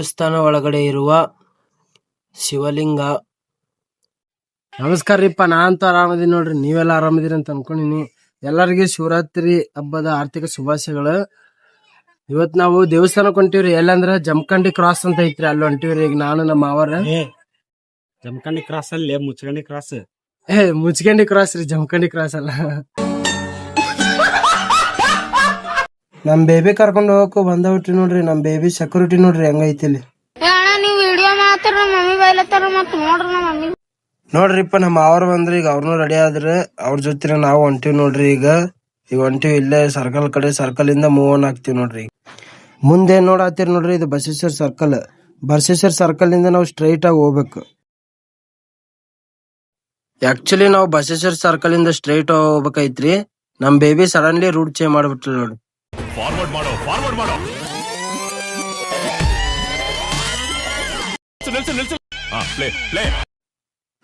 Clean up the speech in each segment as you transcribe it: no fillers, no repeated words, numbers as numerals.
ದೇವಸ್ಥಾನ ಒಳಗಡೆ ಇರುವ ಶಿವಲಿಂಗ. ನಮಸ್ಕಾರ ರೀಪ್ಪ, ನಾ ಅಂತೂ ಆರಾಮದೀನಿ ನೋಡ್ರಿ. ನೀವೆಲ್ಲ ಆರಾಮದಿರಿ ಅಂತ ಅನ್ಕೊಂಡಿನಿ. ಎಲ್ಲರಿಗೂ ಶಿವರಾತ್ರಿ ಹಬ್ಬದ ಆರ್ಥಿಕ ಶುಭಾಶಯಗಳು. ಇವತ್ ನಾವು ದೇವಸ್ಥಾನಕ್ ಹೊಂಟಿವ್ರಿ. ಎಲ್ಲಂದ್ರ ಜಮಖಂಡಿ ಕ್ರಾಸ್ ಅಂತ ಐತ್ರಿ, ಅಲ್ಲಿ ಹೊಂಟಿವ್ರಿ. ಈಗ ನಾನು ನಮ್ಮ ಮಾವರ. ಜಮಖಂಡಿ ಕ್ರಾಸ್ ಅಲ್ಲಿ ಮುಚ್ಚಗಂಡಿ ಕ್ರಾಸ್. ಮುಚ್ಕಂಡಿ ಕ್ರಾಸ್ ರೀ, ಜಮಖಂಡಿ ಕ್ರಾಸ್ ಅಲ್ಲ. ನಮ್ ಬೇಬಿ ಕರ್ಕೊಂಡ್ ಹೋಗಕ್ ಬಂದಬಿಟ್ರಿ ನೋಡ್ರಿ. ನಮ್ ಬೇಬಿ ಸೆಕ್ಯೂರಿಟಿ ನೋಡ್ರಿ ಹೆಂಗೈತಿ ಇಲ್ಲಿ. ನೋಡ್ರಿಪ್ಪ, ನಮ್ಮ ಅವ್ರ ಬಂದ್ರಿ. ಈಗ ಅವ್ರನ್ನೂ ರೆಡಿ ಆದ್ರೆ ಅವ್ರ ಜೊತೆ ನಾವು ಹೊಂಟಿವಿ ನೋಡ್ರಿ. ಈಗ ಹೊಂಟಿವಿ ಇಲ್ಲೇ ಸರ್ಕಲ್ ಕಡೆ. ಸರ್ಕಲ್ ಇಂದ ಮೂವ್ ಆನ್ ಆಗ್ತಿವಿ ನೋಡ್ರಿ. ಮುಂದೆ ನೋಡತ್ತೀರಿ ನೋಡ್ರಿ, ಇದು ಬಸವೇಶ್ವರ ಸರ್ಕಲ್. ಬಸವೇಶ್ವರ ಸರ್ಕಲ್ ಇಂದ ನಾವು ಸ್ಟ್ರೈಟ್ ಆಗಿ ಹೋಗ್ಬೇಕು. ಆಕ್ಚುಲಿ ನಾವು ಬಸವೇಶ್ವರ ಸರ್ಕಲ್ ಇಂದ ಸ್ಟ್ರೈಟ್ ಹೋಗ್ಬೇಕೈತ್ರಿ. ನಮ್ ಬೇಬಿ ಸಡನ್ಲಿ ರೂಟ್ ಚೇಂಜ್ ಮಾಡ್ಬಿಟ್ರಿ ನೋಡ್ರಿ.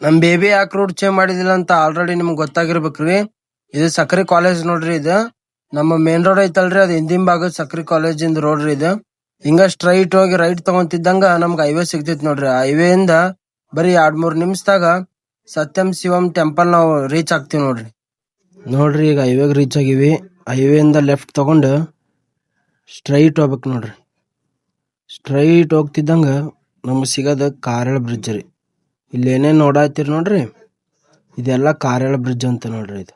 ನಮ್ ಬೇಬಿ ಯಾಕೆ ರೂಟ್ ಚೇಂಜ್ ಮಾಡಿದಿಲ್ಲ ಅಂತ ಆಲ್ರೆಡಿ ನಿಮ್ಗೆ ಗೊತ್ತಾಗಿರ್ಬೇಕ್ರಿ. ಇದು ಸಕ್ರಿ ಕಾಲೇಜ್ ನೋಡ್ರಿ. ಇದು ನಮ್ಮ ಮೇನ್ ರೋಡ್ ಐತಲ್ರಿ, ಅದು ಹಿಂದಿನ ಭಾಗದ ಸಕ್ರಿ ಕಾಲೇಜ್ ಇಂದ ರೋಡ್ ರೀ ಇದು. ಹಿಂಗ ಸ್ಟ್ರೈಟ್ ಹೋಗಿ ರೈಟ್ ತಗೊಂತಿದ್ದಂಗ ನಮ್ಗೆ ಹೈವೇ ಸಿಗ್ತೈತಿ ನೋಡ್ರಿ. ಹೈವೇ ಇಂದ ಬರೀ 2-3 ನಿಮಿಷದಾಗ ಸತ್ಯಂ ಶಿವಂ ಟೆಂಪಲ್ ನಾವು ರೀಚ್ ಆಗ್ತಿವಿ ನೋಡ್ರಿ. ನೋಡ್ರಿ ಈಗ ಹೈವೇಗ್ ರೀಚ್ ಆಗಿವಿ. ಹೈವೇ ಇಂದ ಲೆಫ್ಟ್ ತಗೊಂಡು ಸ್ಟ್ರೈಟ್ ಹೋಗ್ಬೇಕು ನೋಡ್ರಿ. ಸ್ಟ್ರೈಟ್ ಹೋಗ್ತಿದ್ದಂಗ ನಮ್ಗೆ ಸಿಗೋದ ಕಾರಳ ಬ್ರಿಡ್ಜ್ ರೀ. ಇಲ್ಲಿ ಏನೇನ್ ನೋಡಾತಿರಿ ನೋಡ್ರಿ, ಇದೆಲ್ಲ ಕಾರಳ ಬ್ರಿಡ್ಜ್ ಅಂತ ನೋಡ್ರಿ ಇದು.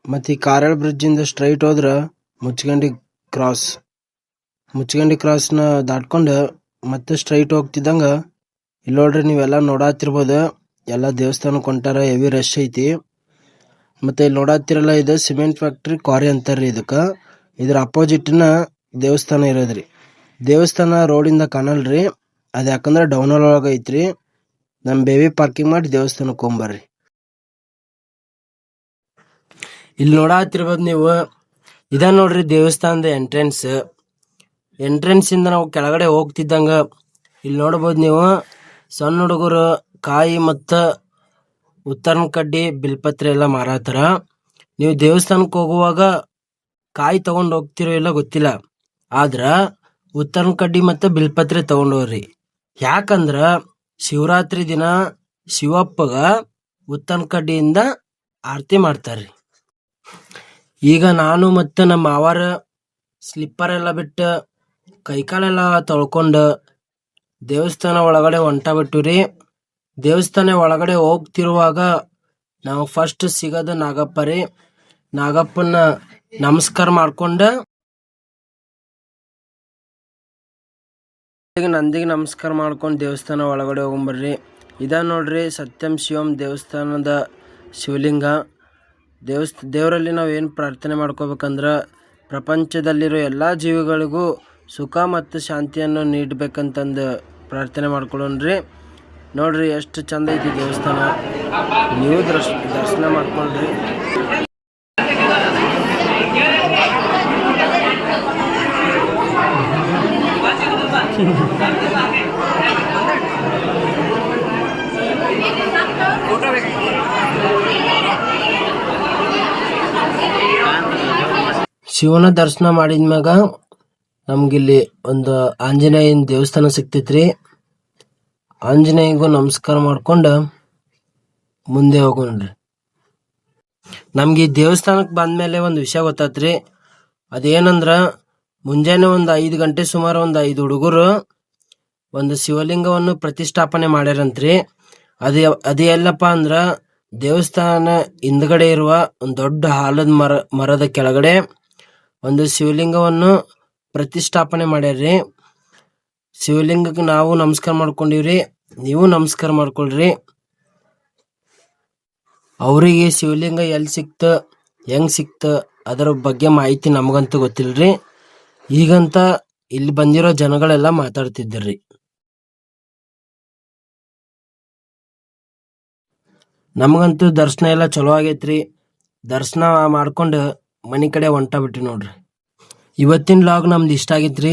ಮತ್ ಈ ಕಾರಳ ಬ್ರಿಡ್ಜ್ ಇಂದ ಸ್ಟ್ರೈಟ್ ಹೋದ್ರ ಮುಚ್ಚಗಂಡಿ ಕ್ರಾಸ್. ಮುಚ್ಚಗಂಡಿ ಕ್ರಾಸ್ ನ ದಾಟ್ಕೊಂಡ್ ಮತ್ತೆ ಸ್ಟ್ರೈಟ್ ಹೋಗ್ತಿದ್ದಂಗ ಇಲ್ಲಿ ನೋಡ್ರಿ, ನೀವೆಲ್ಲ ನೋಡಾತಿರ್ಬೋದು. ಎಲ್ಲ ದೇವಸ್ಥಾನಕ್ ಹೊಂಟಾರ, ಹೆವಿ ರಶ್ ಐತಿ. ಮತ್ತೆ ಇಲ್ಲಿ ನೋಡಾತಿರಲ್ಲ, ಇದು ಸಿಮೆಂಟ್ ಫ್ಯಾಕ್ಟ್ರಿ ಕ್ವಾರಿ ಅಂತಾರ್ರಿ ಇದಕ್ಕ. ಇದ್ರ ಅಪೋಸಿಟ್ ನ ದೇವಸ್ಥಾನ ಇರೋದ್ರಿ. ದೇವಸ್ಥಾನ ರೋಡ್ ಇಂದ ಕಾಣಲ್ರಿ, ಅದ್ ಯಾಕಂದ್ರ ಡೌನ್ ಒಳಗ ಐತ್ರಿ. ನಮ್ ಬೇಬಿ ಪಾರ್ಕಿಂಗ್ ಮಾಡಿ ದೇವಸ್ಥಾನಕ್ ಹೋಗ್ಬರ್ರಿ. ಇಲ್ಲಿ ನೋಡಾತಿರ್ಬೋದು ನೀವು, ಇದ ನೋಡ್ರಿ ದೇವಸ್ಥಾನದ ಎಂಟ್ರೆನ್ಸ್. ಎಂಟ್ರೆನ್ಸ್ ಇಂದ ನಾವು ಕೆಳಗಡೆ ಹೋಗ್ತಿದ್ದಂಗ ಇಲ್ಲಿ ನೋಡ್ಬೋದು ನೀವು, ಸಣ್ಣ ಹುಡುಗರು ಕಾಯಿ ಮತ್ತ ಉತ್ತರನ ಕಡ್ಡಿ ಬಿಲ್ಪತ್ರೆ ಎಲ್ಲ ಮಾರಾತಾರ. ನೀವು ದೇವಸ್ಥಾನಕ್ ಹೋಗುವಾಗ ಕಾಯಿ ತಗೊಂಡ್ ಹೋಗ್ತಿರೋ ಇಲ್ಲ ಗೊತ್ತಿಲ್ಲ, ಆದ್ರ ಉತ್ತರನ ಕಡ್ಡಿ ಮತ್ತೆ ಬಿಲ್ಪತ್ರೆ ತಗೊಂಡ್ ಹೋಗ್ರಿ. ಯಾಕಂದ್ರ ಶಿವರಾತ್ರಿ ದಿನ ಶಿವಪ್ಪಗ ಉತ್ತರನ ಕಡ್ಡಿಯಿಂದ ಆರತಿ ಮಾಡ್ತಾರ್ರಿ. ಈಗ ನಾನು ಮತ್ತೆ ನಮ್ಮ ಮಾವಾರ ಸ್ಲಿಪ್ಪರ್ ಎಲ್ಲ ಬಿಟ್ಟು ಕೈಕಾಲೆಲ್ಲ ತೊಳ್ಕೊಂಡು ದೇವಸ್ಥಾನ ಒಳಗಡೆ ಹೊಂಟ ಬಿಟ್ಟಿವ್ರಿ. ದೇವಸ್ಥಾನ ಒಳಗಡೆ ಹೋಗ್ತಿರುವಾಗ ನಾವು ಫಸ್ಟ್ ಸಿಗೋದು ನಾಗಪ್ಪ ರೀ. ನಾಗಪ್ಪನ ನಮಸ್ಕಾರ ಮಾಡ್ಕೊಂಡ ನಂದಿಗೆ ನಮಸ್ಕಾರ ಮಾಡ್ಕೊಂಡು ದೇವಸ್ಥಾನ ಒಳಗಡೆ ಹೋಗ್ಬರ್ರಿ. ಇದ ನೋಡ್ರಿ ಸತ್ಯಂ ಶಿವಂ ದೇವಸ್ಥಾನದ ಶಿವಲಿಂಗ. ದೇವರಲ್ಲಿ ನಾವು ಏನು ಪ್ರಾರ್ಥನೆ ಮಾಡ್ಕೋಬೇಕಂದ್ರ ಪ್ರಪಂಚದಲ್ಲಿರೋ ಎಲ್ಲಾ ಜೀವಿಗಳಿಗೂ ಸುಖ ಮತ್ತು ಶಾಂತಿಯನ್ನು ನೀಡ್ಬೇಕಂತಂದು ಪ್ರಾರ್ಥನೆ ಮಾಡ್ಕೊಳ್ಳೋಣ್ರಿ. ನೋಡ್ರಿ ಎಷ್ಟು ಚಂದ ಐತಿ ದೇವಸ್ಥಾನ, ನೀವು ದರ್ಶನ ಮಾಡ್ಕೊಳ್ರಿ. ಶಿವನ ದರ್ಶನ ಮಾಡಿದ್ಮ್ಯಾಗ ನಮ್ಗಿಲ್ಲಿ ಒಂದು ಆಂಜನೇಯನ ದೇವಸ್ಥಾನ ಸಿಕ್ತೈತ್ರಿ. ಆಂಜನೇಯಗೂ ನಮಸ್ಕಾರ ಮಾಡ್ಕೊಂಡ ಮುಂದೆ ಹೋಗೋಣ್ರಿ. ನಮ್ಗೆ ಈ ದೇವಸ್ಥಾನಕ್ ಬಂದ್ಮೇಲೆ ಒಂದು ವಿಷಯ ಗೊತ್ತಾತ್ರಿ. ಅದೇನಂದ್ರ ಮುಂಜಾನೆ ಒಂದು 5 ಗಂಟೆ ಸುಮಾರು ಒಂದು 5 ಹುಡುಗರು ಒಂದು ಶಿವಲಿಂಗವನ್ನು ಪ್ರತಿಷ್ಠಾಪನೆ ಮಾಡ್ಯಾರಂತ್ರಿ. ಅದೇ ಎಲ್ಲಪ್ಪ ಅಂದ್ರ ದೇವಸ್ಥಾನ ಹಿಂದ್ಗಡೆ ಇರುವ ಒಂದು ದೊಡ್ಡ ಆಲದ ಮರದ ಕೆಳಗಡೆ ಒಂದು ಶಿವಲಿಂಗವನ್ನು ಪ್ರತಿಷ್ಠಾಪನೆ ಮಾಡ್ಯಾರ್ರಿ. ಶಿವಲಿಂಗಕ್ಕೆ ನಾವು ನಮಸ್ಕಾರ ಮಾಡ್ಕೊಂಡಿವ್ರಿ, ನೀವು ನಮಸ್ಕಾರ ಮಾಡ್ಕೊಳ್ರಿ. ಅವರಿಗೆ ಶಿವಲಿಂಗ ಎಲ್ಲಿ ಸಿಕ್ತ ಹೆಂಗ್ ಸಿಕ್ತ ಅದರ ಬಗ್ಗೆ ಮಾಹಿತಿ ನಮಗಂತೂ ಗೊತ್ತಿಲ್ರಿ. ಈಗಂತ ಇಲ್ಲಿ ಬಂದಿರೋ ಜನಗಳೆಲ್ಲ ಮಾತಾಡ್ತಿದ್ರಿ. ನಮಗಂತೂ ದರ್ಶನ ಎಲ್ಲ ಚಲೋ ಆಗೈತ್ರಿ. ದರ್ಶನ ಮಾಡ್ಕೊಂಡು ಮನಿ ಕಡೆ ಹೊಂಟ ಬಿಟ್ರಿ ನೋಡ್ರಿ. ಇವತ್ತಿನ ಲಾಗ್ ನಮ್ದು ಇಷ್ಟ ಆಗೈತ್ರಿ.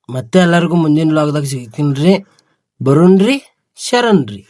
ಮತ್ತೆ ಎಲ್ಲರಿಗೂ ಮುಂದಿನ ಲಾಗ್ದಾಗ ಸಿಗ್ತೀನ್ರಿ. ಬರೋಣ್ರಿ, ಶರಣ್ರಿ.